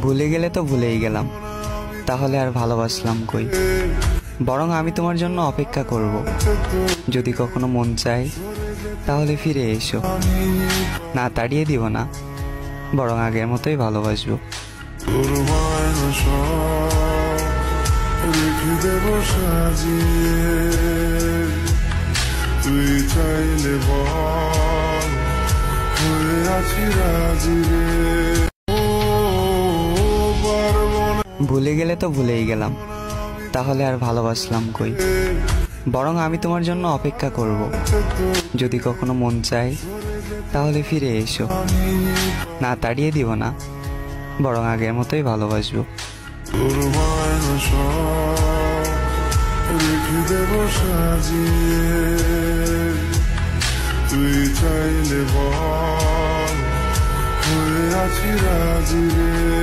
ভুলে গেলে তো ভুলেই গেলাম, তাহলে আর ভালোবাসলাম কই। বরং আমি তোমার জন্য অপেক্ষা করব, যদি কখনো মন চায় তাহলে ফিরে এসো। না তাড়িয়ে দিব না, বরং আগের মতোই ভালোবাসবো। তুই চাইলে বল হয়ে আছি রাজি রে। ভুলে গেলে তো ভুলেই গেলাম, তাহলে আর ভালোবাসলাম কই। বরং আমি তোমার জন্য অপেক্ষা করব, যদি কখনো মন চায় তাহলে ফিরে এসো। না তাড়িয়ে দিব না, বরং আগের মতোই ভালোবাসবো। রেখে দেব সাজিয়ে তুই চাইলে বল হয়ে আছি রাজি রে।